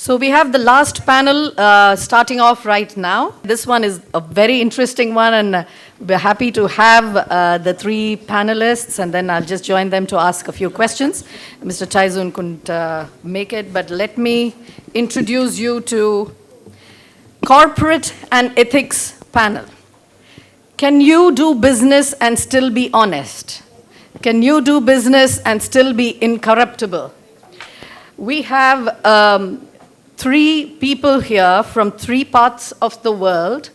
So we have the last panel starting off right now. This one is a very interesting one, and we're happy to have the three panelists, and then I'll just join them to ask a few questions. Mr. Taizoon couldn't make it, but let me introduce you to Corporate and Ethics panel. Can you do business and still be honest? Can you do business and still be incorruptible? We have three people here from three parts of the world.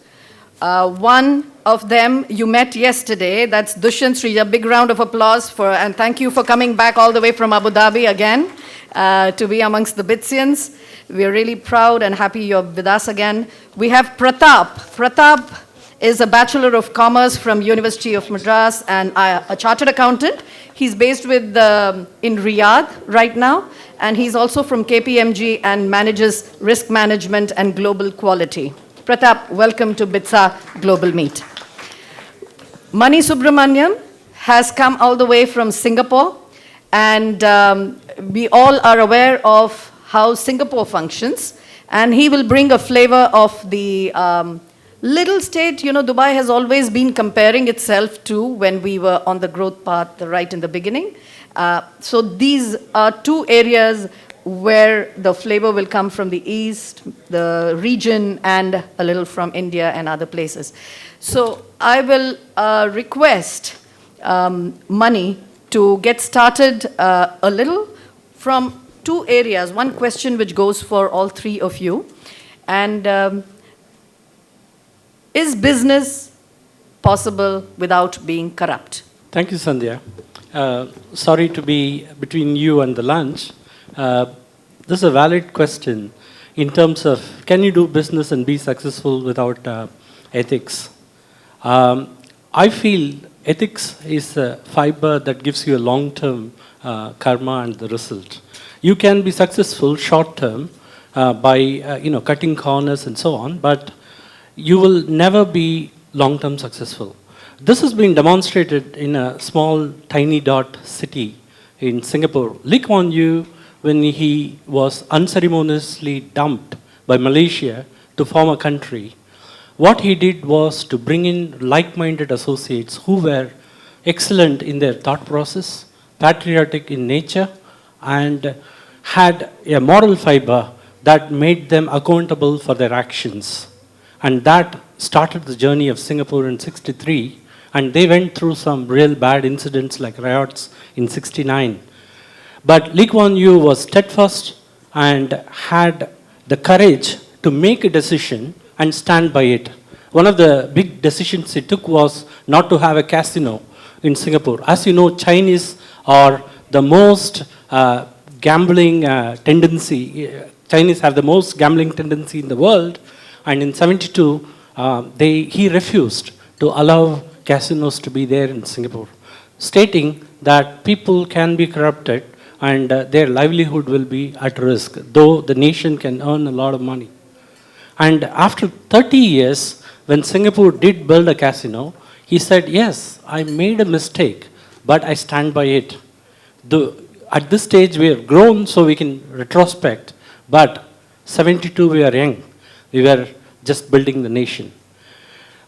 One of them you met yesterday, that's Dushyant, Shridhar. Big round of applause and thank you for coming back all the way from Abu Dhabi again to be amongst the Bitsians. We're really proud and happy you're with us again. We have Pratap. Pratap is a Bachelor of Commerce from University of Madras and a chartered accountant. He's based in Riyadh right now, and he's also from KPMG and manages risk management and global quality. Pratap, welcome to BITSA Global Meet. Mani Subramaniam has come all the way from Singapore, and we all are aware of how Singapore functions, and he will bring a flavor of the little state. You know, Dubai has always been comparing itself to when we were on the growth path right in the beginning. So these are two areas where the flavor will come from the east, the region, and a little from India and other places. So I will request Mani to get started a little from two areas. One question which goes for all three of you. And is business possible without being corrupt? Thank you, Sandhya. Sorry to be between you and the lunch. This is a valid question in terms of can you do business and be successful without ethics? I feel ethics is a fiber that gives you a long-term karma and the result. You can be successful short-term by cutting corners and so on, but you will never be long-term successful. This has been demonstrated in a small, tiny dot city in Singapore. Lee Kuan Yew, when he was unceremoniously dumped by Malaysia to form a country, what he did was to bring in like-minded associates who were excellent in their thought process, patriotic in nature, and had a moral fiber that made them accountable for their actions. And that started the journey of Singapore in '63, and they went through some real bad incidents like riots in '69. But Lee Kuan Yew was steadfast and had the courage to make a decision and stand by it. One of the big decisions he took was not to have a casino in Singapore. As you know, Chinese are the most gambling tendency. Chinese have the most gambling tendency in the world. And in '72, he refused to allow casinos to be there in Singapore, stating that people can be corrupted and their livelihood will be at risk, though the nation can earn a lot of money. And after 30 years, when Singapore did build a casino, he said, yes, I made a mistake, but I stand by it. At this stage, we have grown so we can retrospect, but '72, we are young. We were just building the nation.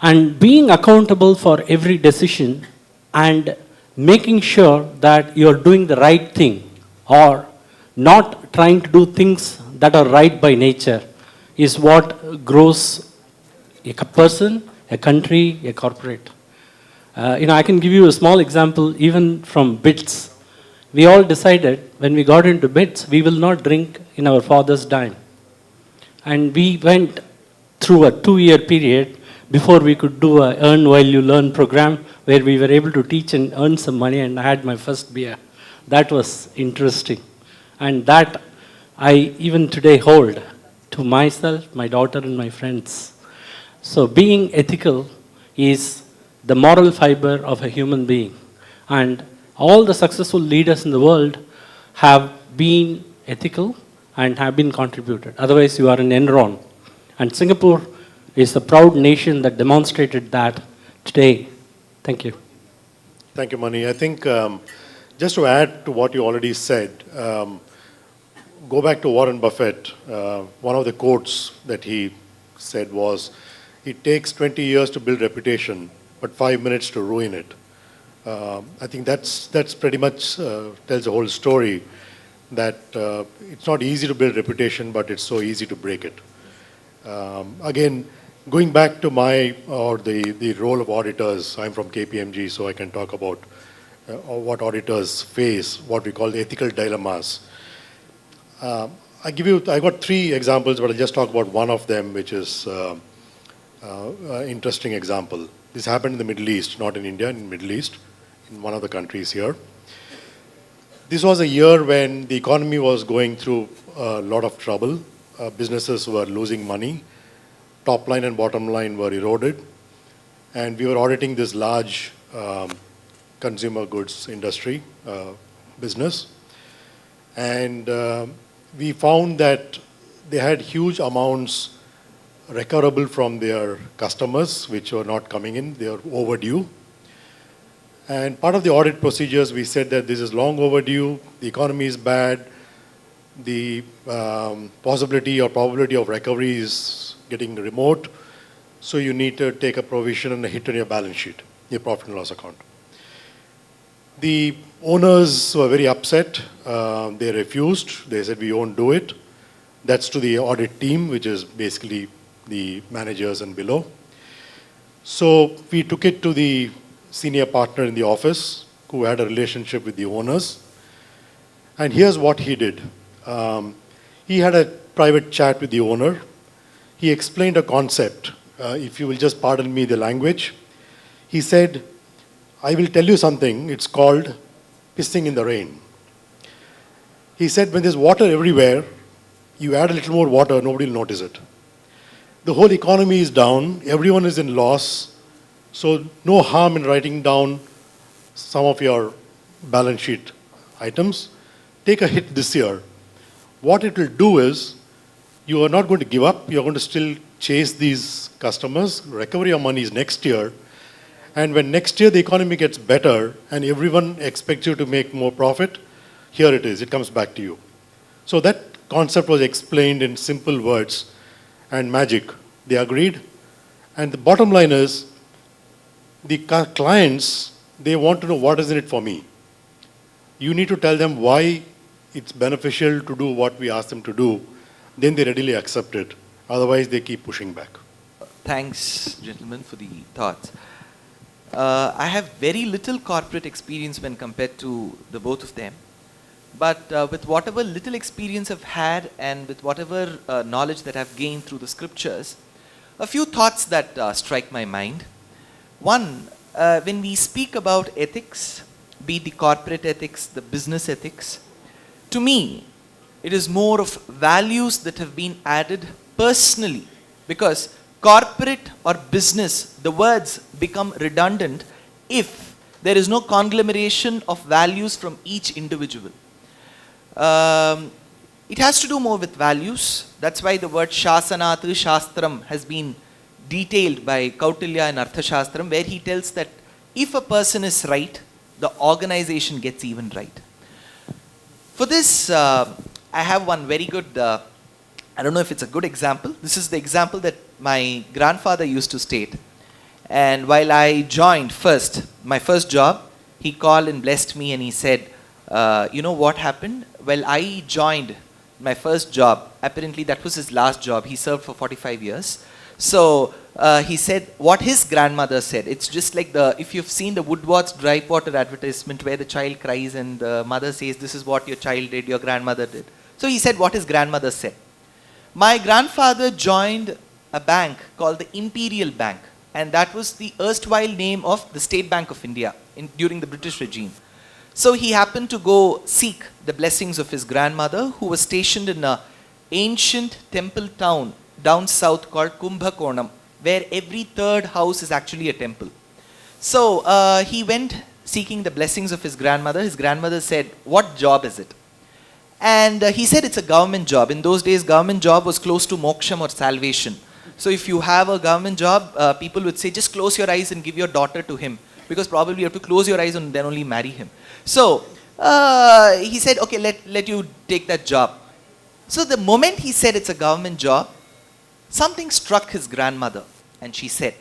And being accountable for every decision and making sure that you're doing the right thing or not trying to do things that are right by nature is what grows a person, a country, a corporate. I can give you a small example even from BITS. We all decided when we got into BITS, we will not drink in our father's dime. And we went through a 2-year period before we could do a Earn While You Learn program where we were able to teach and earn some money, and I had my first beer. That was interesting. And that I even today hold to myself, my daughter, and my friends. So being ethical is the moral fiber of a human being. And all the successful leaders in the world have been ethical and have been contributed. Otherwise, you are an Enron. And Singapore is a proud nation that demonstrated that today. Thank you. Thank you, Mani. I think just to add to what you already said, go back to Warren Buffett, one of the quotes that he said was, it takes 20 years to build reputation, but 5 minutes to ruin it. I think that's pretty much tells the whole story, that it's not easy to build reputation, but it's so easy to break it. Again, going back to the role of auditors, I'm from KPMG, so I can talk about what auditors face, what we call the ethical dilemmas. I got 3 examples, but I'll just talk about one of them, which is an interesting example. This happened in the Middle East, not in India, in the Middle East, in one of the countries here. This was a year when the economy was going through a lot of trouble. Businesses were losing money. Top line and bottom line were eroded. And we were auditing this large consumer goods industry business. And we found that they had huge amounts recoverable from their customers, which were not coming in. They were overdue. And part of the audit procedures, we said that this is long overdue, the economy is bad, the possibility or probability of recovery is getting remote, so you need to take a provision and a hit on your balance sheet, your profit and loss account. The owners were very upset. They refused. They said, we won't do it. That's to the audit team, which is basically the managers and below. So we took it to the senior partner in the office who had a relationship with the owners. And here's what he did. He had a private chat with the owner. He explained a concept. If you will just pardon me the language. He said, I will tell you something. It's called pissing in the rain. He said, when there's water everywhere, you add a little more water, nobody will notice it. The whole economy is down. Everyone is in loss. So no harm in writing down some of your balance sheet items. Take a hit this year. What it will do is, you are not going to give up. You're going to still chase these customers. Recovery of money is next year. And when next year the economy gets better and everyone expects you to make more profit, here it is. It comes back to you. So that concept was explained in simple words and magic. They agreed. And the bottom line is, the clients, they want to know what is in it for me. You need to tell them why it's beneficial to do what we ask them to do. Then they readily accept it. Otherwise, they keep pushing back. Thanks, gentlemen, for the thoughts. I have very little corporate experience when compared to the both of them. But with whatever little experience I've had and with whatever knowledge that I've gained through the scriptures, a few thoughts that strike my mind. One, when we speak about ethics, be it the corporate ethics, the business ethics, to me, it is more of values that have been added personally, because corporate or business, the words become redundant if there is no conglomeration of values from each individual. It has to do more with values. That's why the word Shasanat Shastram has been detailed by Kautilya in Arthashastram, where he tells that if a person is right, the organization gets even right. For this, I have one very good, I don't know if it's a good example. This is the example that my grandfather used to state. And while I joined my first job, he called and blessed me and he said, you know what happened? Well, I joined my first job. Apparently that was his last job. He served for 45 years. So he said what his grandmother said. It's just like if you've seen the Woodward's dry water advertisement where the child cries and the mother says, this is what your child did, your grandmother did. So he said what his grandmother said. My grandfather joined a bank called the Imperial Bank, and that was the erstwhile name of the State Bank of India during the British regime. So he happened to go seek the blessings of his grandmother, who was stationed in an ancient temple town down south called Kumbhakonam, where every third house is actually a temple. So he went seeking the blessings of his grandmother. His grandmother said, what job is it? And he said it's a government job. In those days, government job was close to moksham or salvation. So if you have a government job, people would say, just close your eyes and give your daughter to him, because probably you have to close your eyes and then only marry him. So he said, okay, let you take that job. So the moment he said it's a government job, something struck his grandmother, and she said,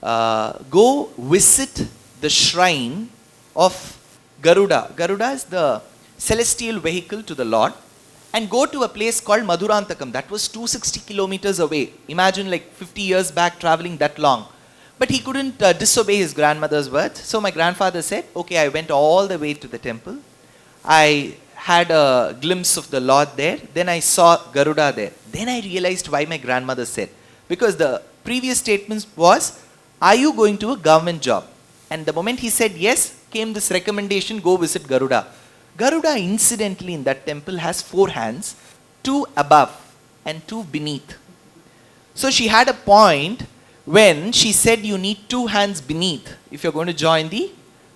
go visit the shrine of Garuda. Garuda is the celestial vehicle to the Lord, and go to a place called Madurantakam. That was 260 kilometers away. Imagine like 50 years back traveling that long. But he couldn't disobey his grandmother's words. So my grandfather said, okay, I went all the way to the temple. I had a glimpse of the Lord there. Then I saw Garuda there. Then I realized why my grandmother said. Because the previous statement was, are you going to a government job? And the moment he said yes, came this recommendation, go visit Garuda. Garuda incidentally in that temple has 4 hands, 2 above and 2 beneath. So she had a point when she said you need 2 hands beneath if you're going to join the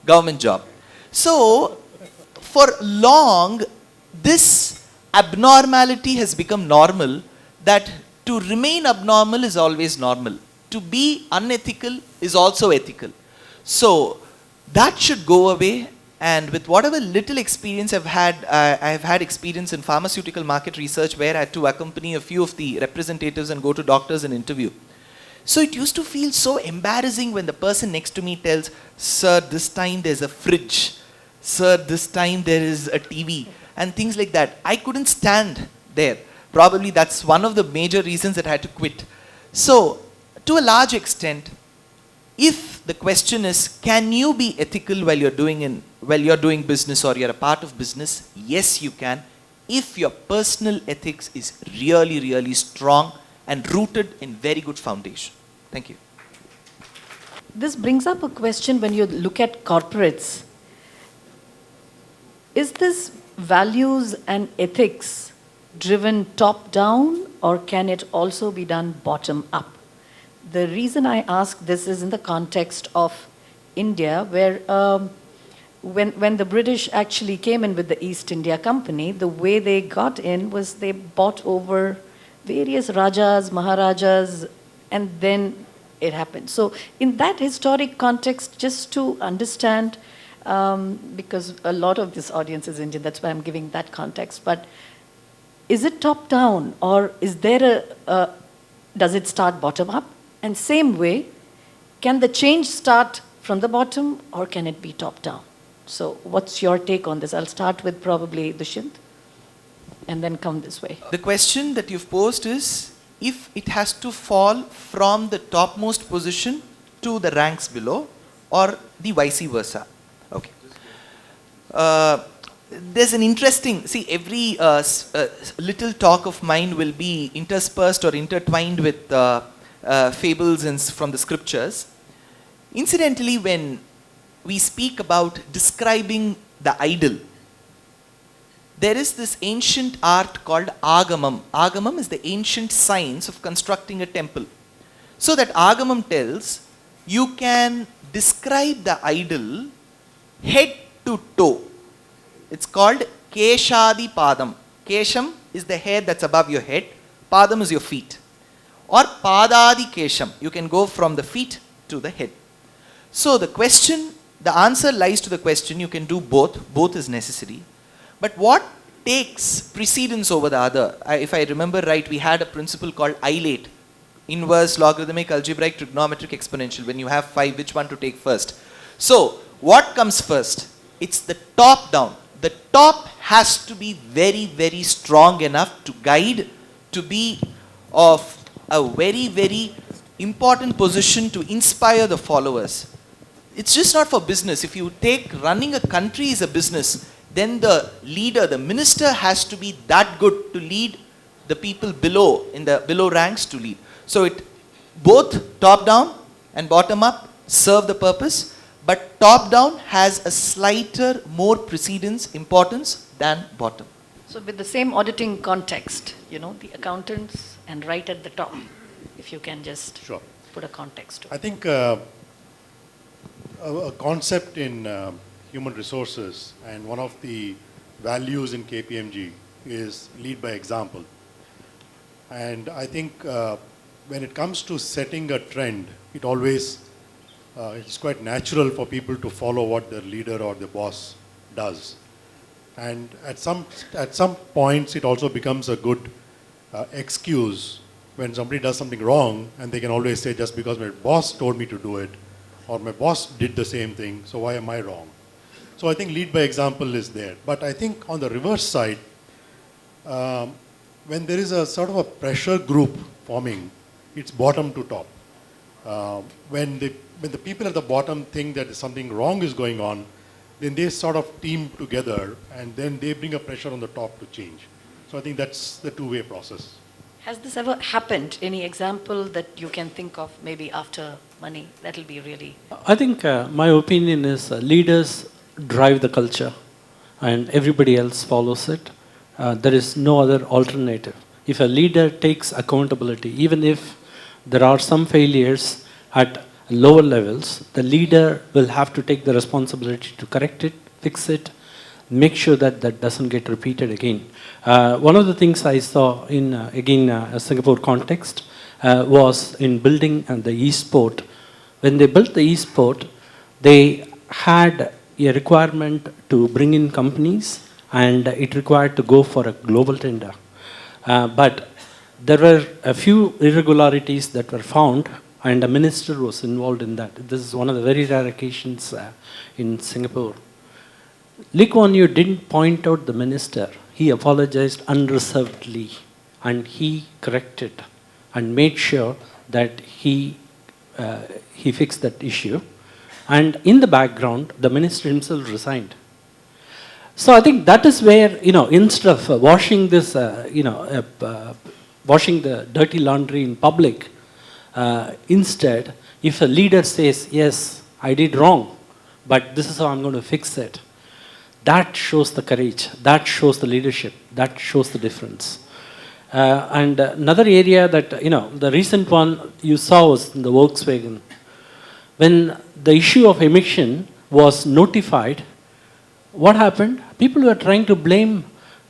government job. So for long, this abnormality has become normal, that to remain abnormal is always normal. To be unethical is also ethical. So that should go away. And with whatever little experience I've had, I have had experience in pharmaceutical market research where I had to accompany a few of the representatives and go to doctors and interview. So it used to feel so embarrassing when the person next to me tells, sir, this time there's a fridge. Sir, this time there is a TV. And things like that. I couldn't stand there. Probably that's one of the major reasons that I had to quit. So to a large extent, if the question is, can you be ethical while you're doing business or you're a part of business? Yes, you can. If your personal ethics is really, really strong and rooted in very good foundation. Thank you. This brings up a question when you look at corporates. Is this values and ethics driven top down, or can it also be done bottom up? The reason I ask this is in the context of India, where when the British actually came in with the East India Company, the way they got in was they bought over various Rajas, Maharajas, and then it happened. So in that historic context, just to understand, because a lot of this audience is Indian, that's why I'm giving that context, but is it top down, or is there does it start bottom up? And same way, can the change start from the bottom, or can it be top down? So what's your take on this? I'll start with probably Dushyant and then come this way. The question that you've posed is, if it has to fall from the topmost position to the ranks below, or the vice versa. Okay. There's an interesting, see, every little talk of mine will be interspersed or intertwined with fables and from the scriptures. Incidentally, when we speak about describing the idol, there is this ancient art called Agamam. Agamam is the ancient science of constructing a temple. So that Agamam tells, you can describe the idol head to toe. It's called Keshadi Padam. Kesham is the hair that's above your head. Padam is your feet. Or Padadi Kesham. You can go from the feet to the head. So the question, the answer lies to the question, you can do both. Both is necessary. But what takes precedence over the other? If I remember right, we had a principle called ILATE. Inverse, logarithmic, algebraic, trigonometric, exponential. When you have 5, which one to take first? So, what comes first? It's the top down. The top has to be very, very strong enough to guide, to be of a very, very important position to inspire the followers. It's just not for business. If you take running a country is a business, then the leader, the minister has to be that good to lead the people below, in the below ranks to lead. So it both top down and bottom up serve the purpose, but top down has a slighter, more precedence, importance than bottom. So with the same auditing context, the accountants and right at the top, if you can just Sure. put a context to it. I think a concept in human resources, and one of the values in KPMG is lead by example. And I think when it comes to setting a trend, it always it's quite natural for people to follow what their leader or the boss does. And at some points, it also becomes a good excuse when somebody does something wrong, and they can always say, just because my boss told me to do it, or my boss did the same thing, so why am I wrong? So I think lead by example is there. But I think on the reverse side, when there is a sort of a pressure group forming, it's bottom to top. When the people at the bottom think that something wrong is going on, then they sort of team together, and then they bring a pressure on the top to change. So I think that's the two-way process. Has this ever happened? Any example that you can think of, maybe after money? That'll be really... I think my opinion is leaders drive the culture and everybody else follows it. There is no other alternative. If a leader takes accountability, even if there are some failures at lower levels, the leader will have to take the responsibility to correct it, fix it, make sure that that doesn't get repeated again. One of the things I saw in, a Singapore context was in building the East Port. When they built the East Port, they had a requirement to bring in companies, and it required to go for a global tender. But there were a few irregularities that were found, and a minister was involved in that. This is one of the very rare occasions in Singapore. Lee Kuan Yew didn't point out the minister. He apologized unreservedly, and he corrected and made sure that he fixed that issue. And in the background, the minister himself resigned. So I think that is where, instead of washing this, washing the dirty laundry in public, instead, if a leader says, yes, I did wrong, but this is how I'm going to fix it, that shows the courage, that shows the leadership, that shows the difference. And another area that, the recent one you saw was in the Volkswagen. When the issue of emission was notified, what happened? People were trying to blame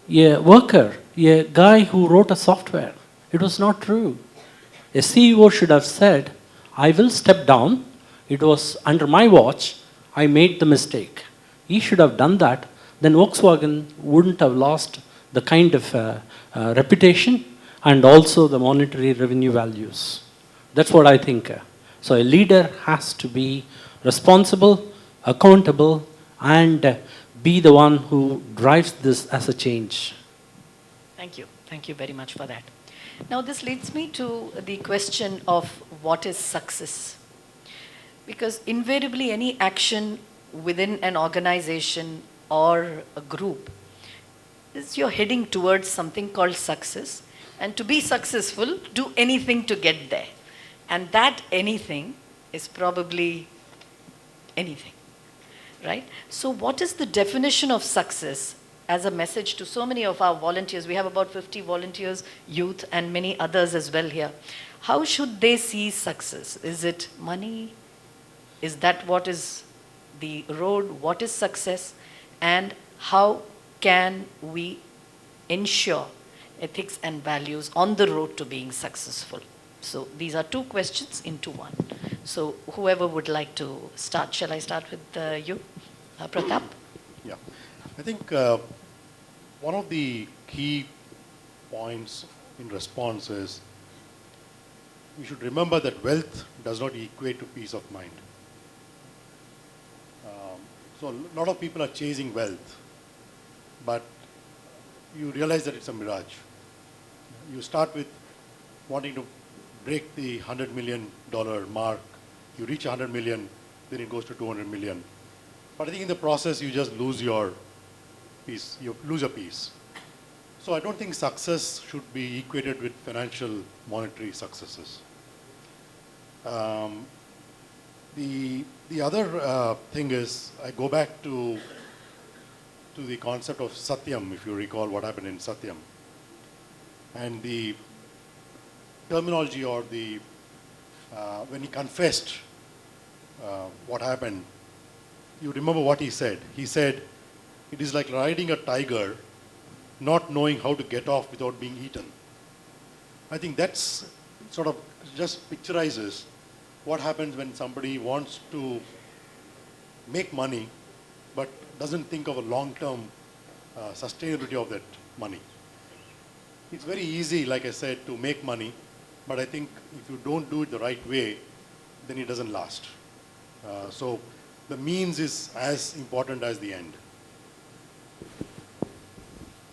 a worker, a guy who wrote a software. It was not true. A CEO should have said, I will step down. It was under my watch. I made the mistake. He should have done that. Then Volkswagen wouldn't have lost the kind of reputation and also the monetary revenue values. That's what I think. So a leader has to be responsible, accountable, and be the one who drives this as a change. Thank you. Thank you very much for that. Now this leads me to the question of what is success. Because invariably any action within an organization or a group is you're heading towards something called success. And to be successful, do anything to get there. And that anything is probably anything, right? So what is the definition of success as a message to so many of our volunteers? We have about 50 volunteers, youth, and many others as well here. How should they see success? Is it money? Is that what is the road? What is success? And how can we ensure ethics and values on the road to being successful? So these are two questions into one. So whoever would like to start, shall I start with you, Pratap? Yeah, I think one of the key points in response is we should remember that wealth does not equate to peace of mind. So a lot of people are chasing wealth, but you realize that it's a mirage. You start with wanting to break the $100 million mark. You reach 100 million, then it goes to 200 million. But I think in the process, you just lose your peace. You lose your peace. So I don't think success should be equated with financial, monetary successes. The other thing is, I go back to the concept of Satyam, if you recall what happened in Satyam. And the terminology or the, when he confessed what happened, you remember what he said. He said, it is like riding a tiger, not knowing how to get off without being eaten. I think that's sort of just picturizes what happens when somebody wants to make money but doesn't think of a long-term sustainability of that money. It's very easy, like I said, to make money, but I think if you don't do it the right way, then it doesn't last. So the means is as important as the end.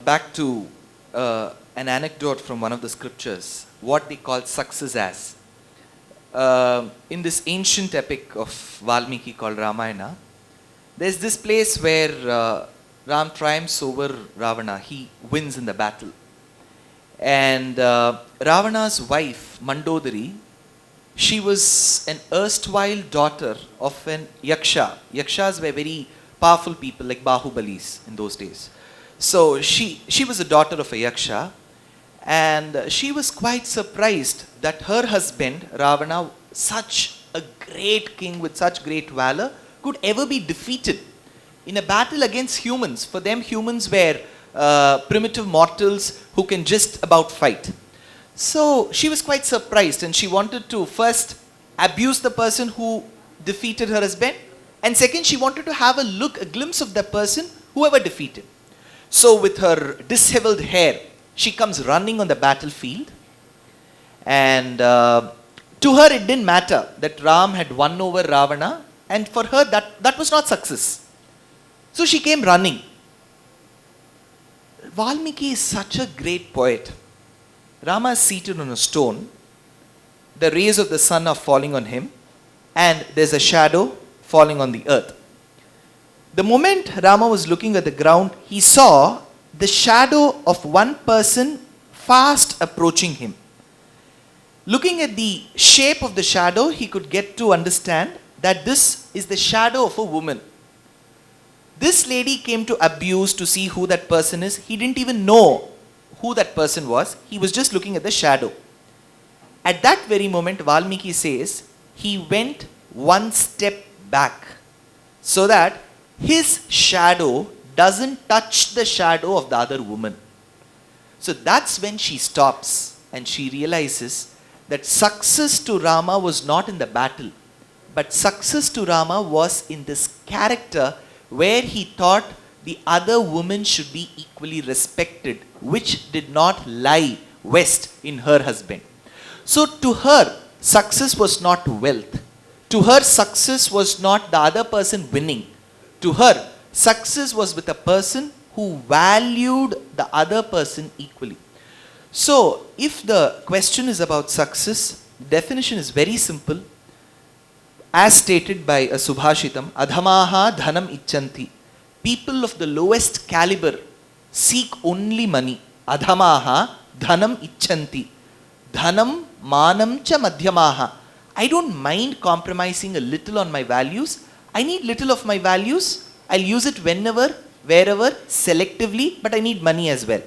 Back to an anecdote from one of the scriptures, what they call success as. In this ancient epic of Valmiki called Ramayana, there's this place where Ram triumphs over Ravana. He wins in the battle. And Ravana's wife, Mandodari, she was an erstwhile daughter of an Yaksha. Yakshas were very powerful people like Bahubalis in those days. So she was a daughter of a Yaksha, and she was quite surprised that her husband, Ravana, such a great king with such great valor, could ever be defeated in a battle against humans. For them, humans were primitive mortals who can just about fight. So she was quite surprised, and she wanted to first abuse the person who defeated her husband, and second, she wanted to have a glimpse of the person whoever defeated. So with her disheveled hair, she comes running on the battlefield, and to her it didn't matter that Ram had won over Ravana, and for her that was not success. So she came running. Valmiki is such a great poet. Rama is seated on a stone. The rays of the sun are falling on him, and there's a shadow falling on the earth. The moment Rama was looking at the ground, he saw the shadow of one person fast approaching him. Looking at the shape of the shadow, he could get to understand that this is the shadow of a woman. This lady came to abuse to see who that person is. He didn't even know who that person was. He was just looking at the shadow. At that very moment, Valmiki says, he went one step back so that his shadow doesn't touch the shadow of the other woman. So that's when she stops and she realizes that success to Rama was not in the battle, but success to Rama was in this character where he thought the other woman should be equally respected, which did not lie west in her husband. So to her, success was not wealth. To her, success was not the other person winning. To her, success was with a person who valued the other person equally. So, if the question is about success, the definition is very simple. As stated by a Subhashitam, Adhamaha dhanam icchanti. People of the lowest caliber seek only money. Adhamaha dhanam icchanti. Dhanam manam cha madhyamaha. I don't mind compromising a little on my values. I need little of my values. I'll use it whenever, wherever, selectively, but I need money as well.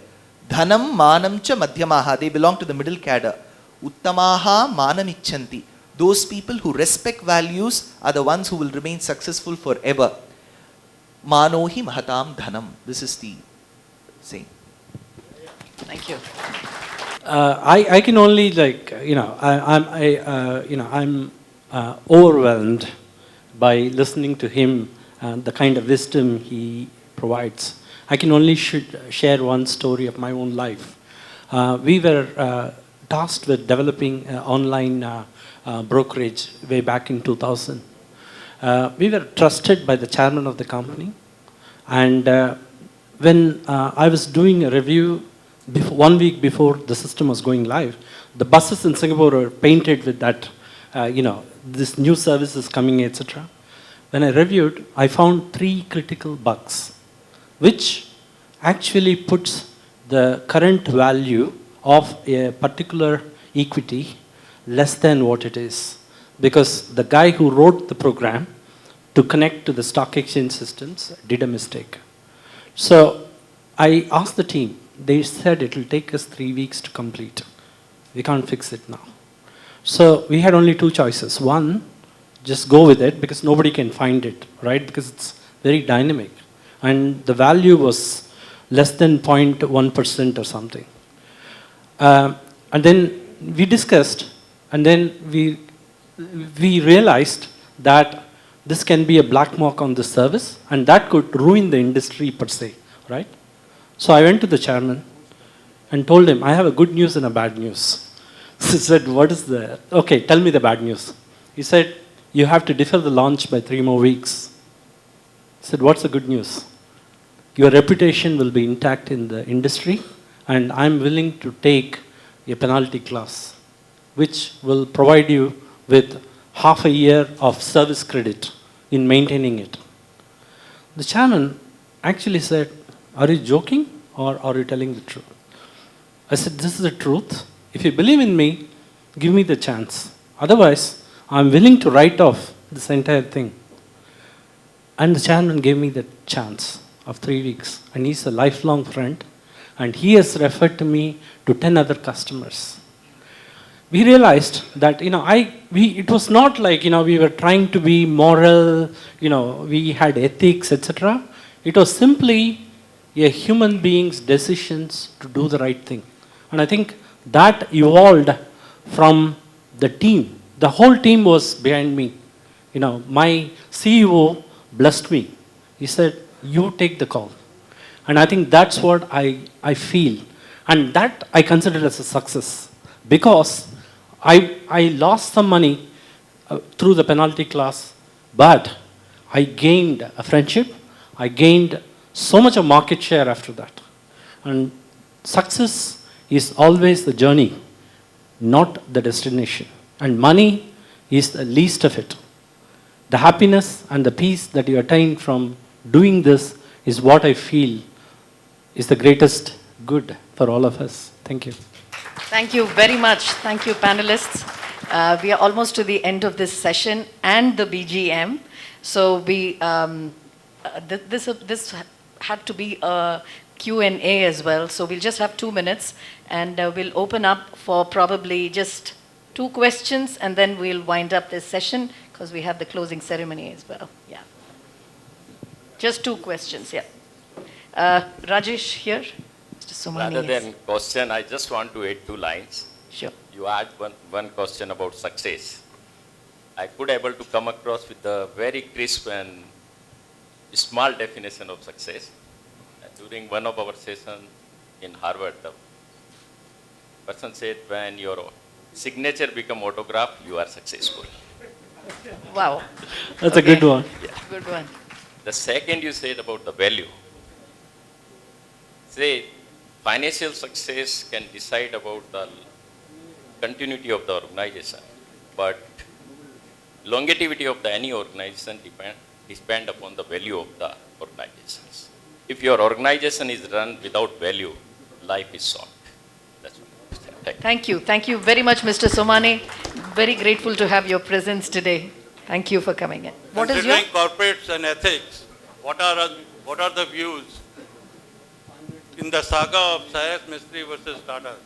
Dhanam manam cha madhyamaha. They belong to the middle cadre. Uttamaha manam icchanti. Those people who respect values are the ones who will remain successful forever. Manohi mahatam dhanam. This is the saying. Thank you. I can only I'm overwhelmed by listening to him and the kind of wisdom he provides. I can only share one story of my own life. We were tasked with developing online brokerage way back in 2000. We were trusted by the chairman of the company, and when I was doing a review 1 week before the system was going live, the buses in Singapore were painted with that, this new service is coming, etc. When I reviewed, I found 3 critical bugs, which actually puts the current value of a particular equity less than what it is. Because the guy who wrote the program to connect to the stock exchange systems did a mistake. So I asked the team, they said it will take us 3 weeks to complete. We can't fix it now. So we had only 2 choices. One, just go with it because nobody can find it, right? Because it's very dynamic. And the value was less than 0.1% or something. And then we discussed, and then we realized that this can be a black mark on the service, and that could ruin the industry per se, right? So I went to the chairman and told him, I have a good news and a bad news. He said, what is the, okay, tell me the bad news. He said, you have to defer the launch by 3 more weeks. I said, what's the good news? Your reputation will be intact in the industry, and I'm willing to take a penalty clause, which will provide you with half a year of service credit in maintaining it. The chairman actually said, are you joking or are you telling the truth? I said, this is the truth. If you believe in me, give me the chance. Otherwise, I'm willing to write off this entire thing. And the chairman gave me the chance of 3 weeks. And he's a lifelong friend. And he has referred to me to 10 other customers. We realized that, it was not like, we were trying to be moral, we had ethics, etc. It was simply a human being's decisions to do the right thing. And I think that evolved from the team. The whole team was behind me. My CEO blessed me. He said, you take the call. And I think that's what I feel. And that I consider as a success. Because I lost some money through the penalty clause, but I gained a friendship. I gained so much of market share after that. And success is always the journey, not the destination. And money is the least of it. The happiness and the peace that you attain from doing this is what I feel is the greatest good for all of us. Thank you. Thank you very much. Thank you, panelists. We are almost to the end of this session and the BGM. So this had to be a Q&A as well. So we'll just have 2 minutes, and we'll open up for probably just 2 questions, and then we'll wind up this session because we have the closing ceremony as well. Yeah. Just 2 questions, yeah. Rajesh here. Mr. Somani. Rather than question, I just want to add 2 lines. Sure. You add one question about success. I could able to come across with a very crisp and small definition of success. During one of our sessions in Harvard, the person said, when your signature become autograph, you are successful. Wow. That's a good one. Yeah. Good one. The second you said about the value. Say, financial success can decide about the continuity of the organization, but longevity of any organization depend upon the value of the organizations. If your organization is run without value, life is short. That's what. Thank you. Thank you very much, Mr. Somani. Very grateful to have your presence today. Thank you for coming in. What is your... Considering corporates and ethics, what are the views in the saga of Cyrus Mistry versus Tata?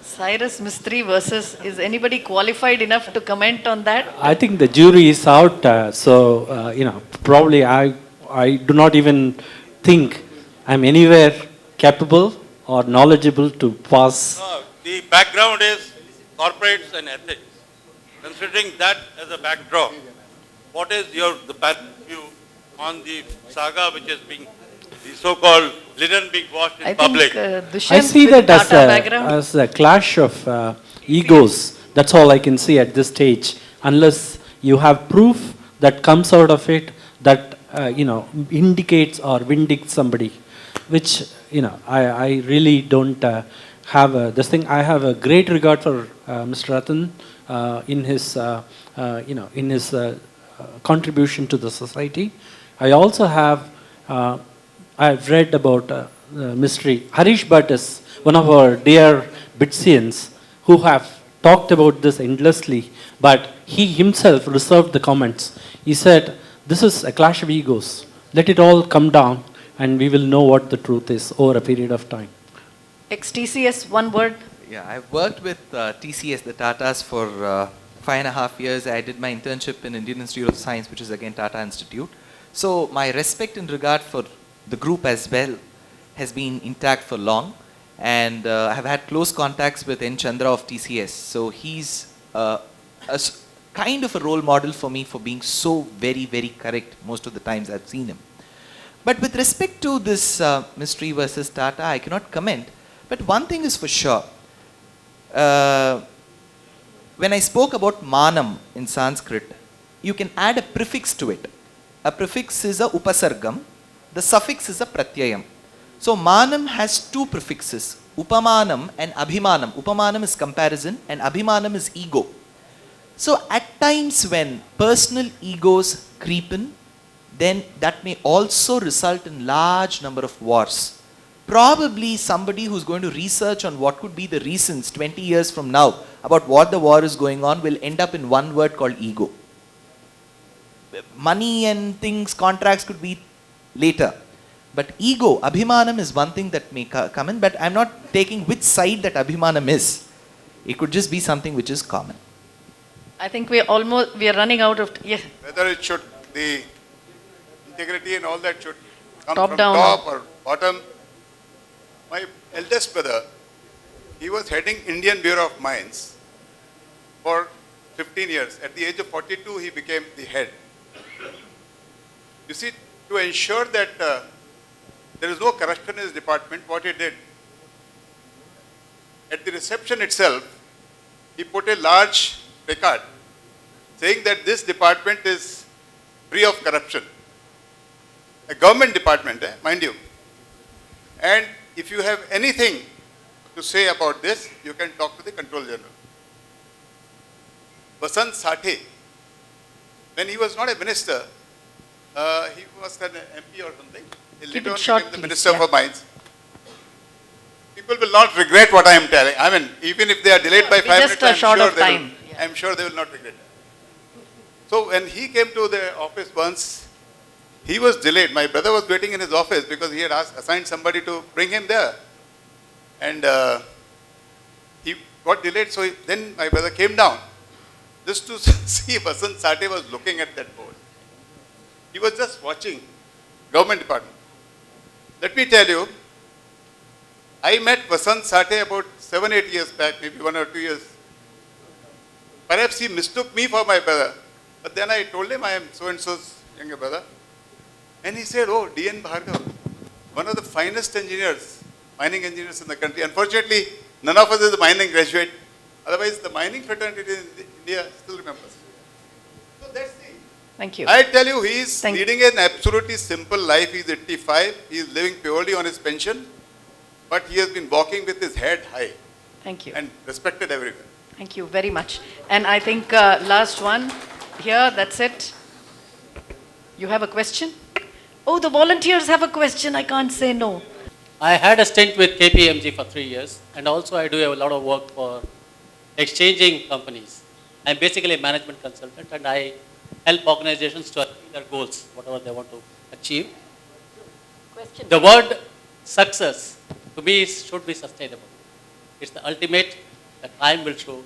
Cyrus Mistry versus... Is anybody qualified enough to comment on that? I think the jury is out, probably I do not even think I'm anywhere capable or knowledgeable to pass. The background is corporates and ethics. Considering that as a backdrop, what is the view on the saga which is being, the so-called linen being washed in public? I see that as a clash of egos. That's all I can see at this stage. Unless you have proof that comes out of it that indicates or vindicts somebody, which I really don't have this thing. I have a great regard for Mr. Ratan in his contribution to the society. I also have I've read about Mistry. Harish Bhatt is one of our dear Bitsians who have talked about this endlessly, but he himself reserved the comments. He said, this is a clash of egos. Let it all come down and we will know what the truth is over a period of time. Ex-TCS, one word. Yeah, I've worked with TCS, the Tatas, for 5.5 years. I did my internship in Indian Institute of Science, which is again Tata Institute. So my respect and regard for the group as well has been intact for long. And I have had close contacts with N. Chandra of TCS. So he's kind of a role model for me for being so very, very correct most of the times I've seen him. But with respect to this mystery versus Tata, I cannot comment. But one thing is for sure. When I spoke about manam in Sanskrit, you can add a prefix to it. A prefix is a upasargam. The suffix is a pratyayam. So manam has two prefixes, upamanam and abhimanam. Upamanam is comparison and abhimanam is ego. So at times when personal egos creep in, then that may also result in large number of wars. Probably somebody who's going to research on what could be the reasons 20 years from now about what the war is going on will end up in one word called ego. Money and things, contracts could be later. But ego, abhimanam is one thing that may come in, but I'm not taking which side that abhimanam is. It could just be something which is common. I think we are running out of, yeah. Whether it should, the integrity and all that should come Top from down. top or bottom. My eldest brother, he was heading Indian Bureau of Mines for 15 years. At the age of 42, he became the head. You see, to ensure that there is no corruption in his department, what he did, at the reception itself, he put a large placard saying that this department is free of corruption. A government department, mind you. And if you have anything to say about this, you can talk to the Control General. Vasant Sathe, when he was not a minister, he was an MP or something. He Keep later it short, became the please. Minister Yeah. for Mines. People will not regret what I am telling. I mean, even if they are delayed by Be 5 just minutes, a short of they will, time. Yeah. I'm sure they will not regret it. So when he came to the office once, he was delayed. My brother was waiting in his office because he had assigned somebody to bring him there. And he got delayed, so then my brother came down just to see Vasant Sathe was looking at that board. He was just watching government department. Let me tell you, I met Vasant Sathe about 7-8 years back, maybe 1 or 2 years. Perhaps he mistook me for my brother. But then I told him I am so-and-so's younger brother. And he said, oh, D.N. Bhargav, one of the finest engineers, mining engineers in the country. Unfortunately, none of us is a mining graduate. Otherwise, the mining fraternity in India still remembers. So that's the... Thank you. I tell you, he is Thank leading an absolutely simple life. He is 85. He is living purely on his pension. But he has been walking with his head high Thank you. and respected everywhere. Thank you very much. And I think last one here, that's it. You have a question? Oh, the volunteers have a question. I can't say no. I had a stint with KPMG for 3 years, and also I do a lot of work for exchanging companies. I'm basically a management consultant, and I help organizations to achieve their goals, whatever they want to achieve. Question. The word success, to me, should be sustainable. It's the ultimate. The time will show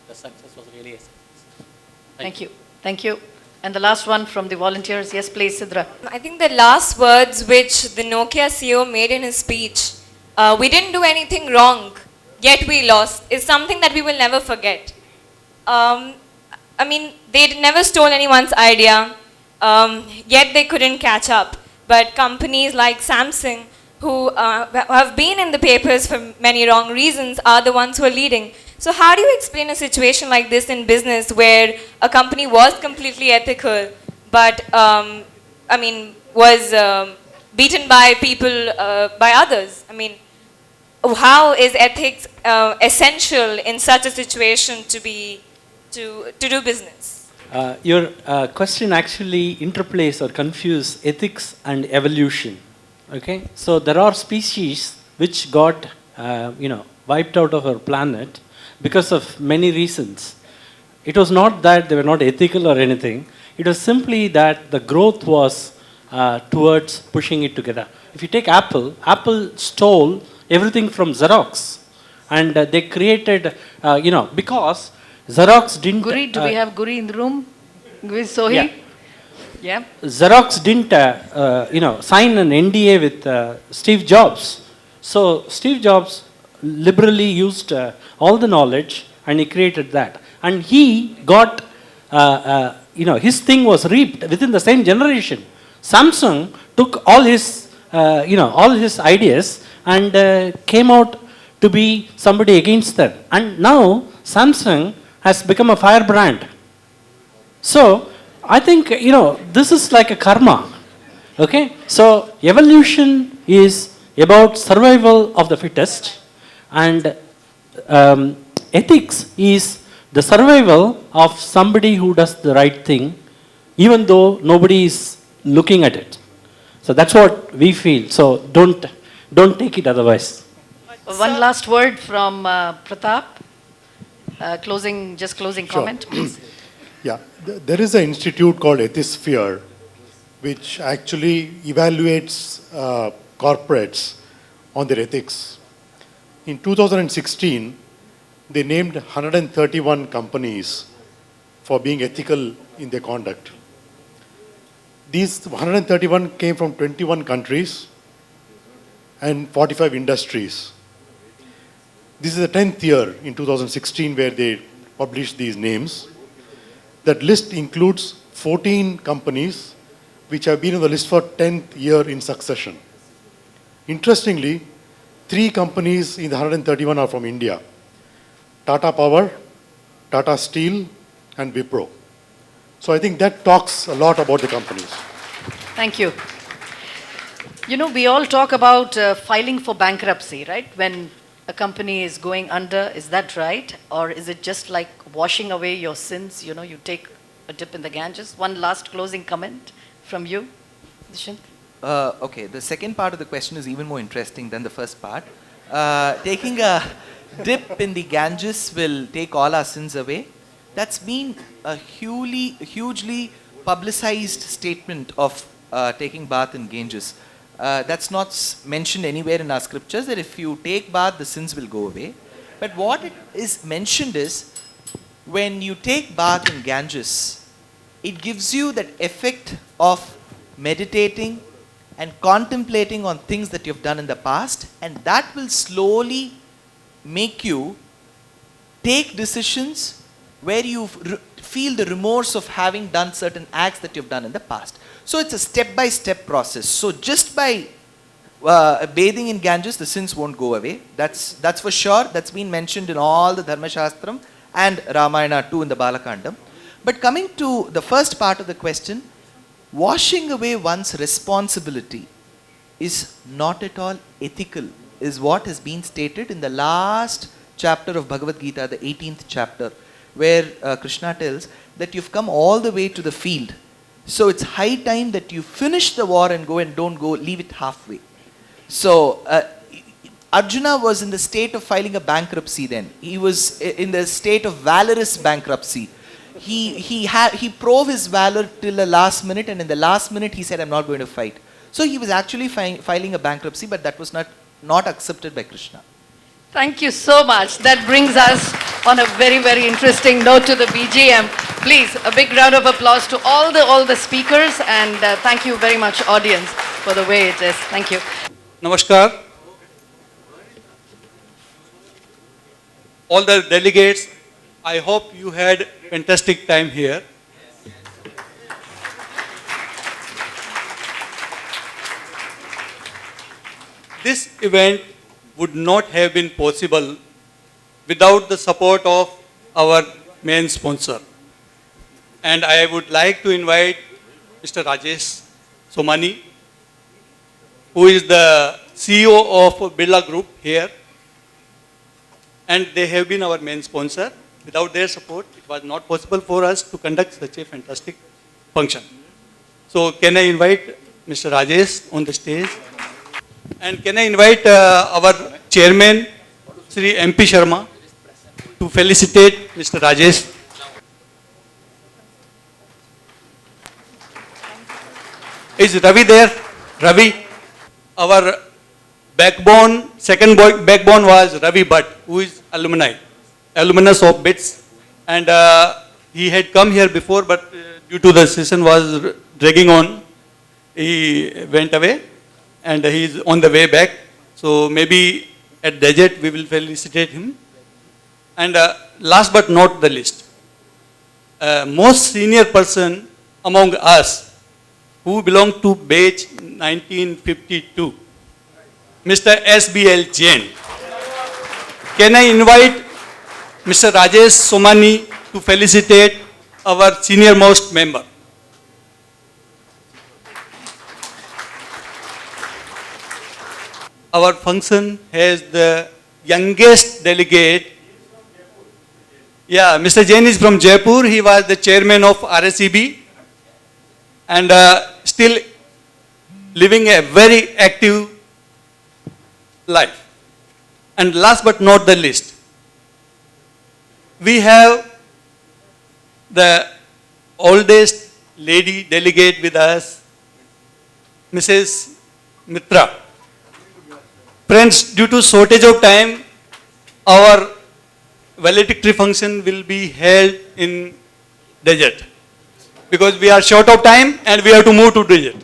the success was really a success. Thank you. Thank you. And the last one from the volunteers. Yes, please, Sidra. I think the last words which the Nokia CEO made in his speech, we didn't do anything wrong, yet we lost, is something that we will never forget. I mean, they never stole anyone's idea, yet they couldn't catch up. But companies like Samsung, who have been in the papers for many wrong reasons, are the ones who are leading. So how do you explain a situation like this in business where a company was completely ethical, but I mean, was beaten by people, by others? I mean, how is ethics essential in such a situation to do business? Your question actually interplays or confuses ethics and evolution. Okay, so there are species which got wiped out of our planet because of many reasons. It was not that they were not ethical or anything. It was simply that the growth was towards pushing it together. If you take Apple, Apple stole everything from Xerox, and they created, because Xerox didn't. Guri, do we have Guri in the room? Guri Sohi? Yeah. Yeah. Xerox didn't, sign an NDA with Steve Jobs. So Steve Jobs liberally used all the knowledge, and he created that. And he got, his thing was reaped within the same generation. Samsung took all his, all his ideas and came out to be somebody against that. And now Samsung has become a fire brand. So I think, this is like a karma. Okay? So evolution is about survival of the fittest, and ethics is the survival of somebody who does the right thing, even though nobody is looking at it. So that's what we feel. So don't take it otherwise. One last word from Pratap. Closing Sure. comment, please. Yeah, there is an institute called Ethisphere, which actually evaluates corporates on their ethics. In 2016, they named 131 companies for being ethical in their conduct. These 131 came from 21 countries and 45 industries. This is the 10th year in 2016 where they published these names. That list includes 14 companies which have been on the list for 10th year in succession. Interestingly, 3 companies in the 131 are from India: Tata Power, Tata Steel, and Wipro. So I think that talks a lot about the companies. Thank you. We all talk about filing for bankruptcy, right? When a company is going under, is that right? Or is it just like washing away your sins? You take a dip in the Ganges. One last closing comment from you, Dushyant. Okay, the second part of the question is even more interesting than the first part. Taking a dip in the Ganges will take all our sins away. That's been a hugely publicized statement of taking bath in Ganges. That's not mentioned anywhere in our scriptures, that if you take bath, the sins will go away. But what it is mentioned is, when you take bath in Ganges, it gives you that effect of meditating and contemplating on things that you've done in the past, and that will slowly make you take decisions where you feel the remorse of having done certain acts that you've done in the past. So it's a step-by-step process. So just by bathing in Ganges, the sins won't go away. That's for sure. That's been mentioned in all the Dharma Shastram and Ramayana too in the Balakandam. But coming to the first part of the question, washing away one's responsibility is not at all ethical, is what has been stated in the last chapter of Bhagavad Gita, the 18th chapter, where Krishna tells that you've come all the way to the field. So it's high time that you finish the war and don't go, leave it halfway. So Arjuna was in the state of filing a bankruptcy then. He was in the state of valorous bankruptcy. He prove his valor till the last minute, and in the last minute he said, I'm not going to fight. So he was actually filing a bankruptcy, but that was not accepted by Krishna. Thank you so much. That brings us on a very, very interesting note to the BGM. Please, a big round of applause to all the speakers, and thank you very much, audience, for the way it is. Thank you. Namaskar. All the delegates, I hope you had fantastic time here. This event would not have been possible without the support of our main sponsor. And I would like to invite Mr. Rajesh Somani, who is the CEO of Birla Group here. And they have been our main sponsor. Without their support, it was not possible for us to conduct such a fantastic function. So can I invite Mr. Rajesh on the stage? And can I invite our chairman, Sri MP Sharma, to felicitate Mr. Rajesh? Is Ravi there? Ravi? Our backbone, backbone was Ravi Bhatt, who is alumnus of BITS. And he had come here before, but due to the session was dragging on, he went away. And he is on the way back. So maybe at desert we will felicitate him. And last but not the least, most senior person among us who belong to batch 1952, Mr. SBL Jain. Can I invite Mr. Rajesh Somani to felicitate our senior most member? Our function has the youngest delegate. Yeah, Mr. Jain is from Jaipur. He was the chairman of RSEB and still living a very active life. And last but not the least, we have the oldest lady delegate with us, Mrs. Mitra. Friends, due to shortage of time, our valedictory function will be held in desert because we are short of time and we have to move to desert.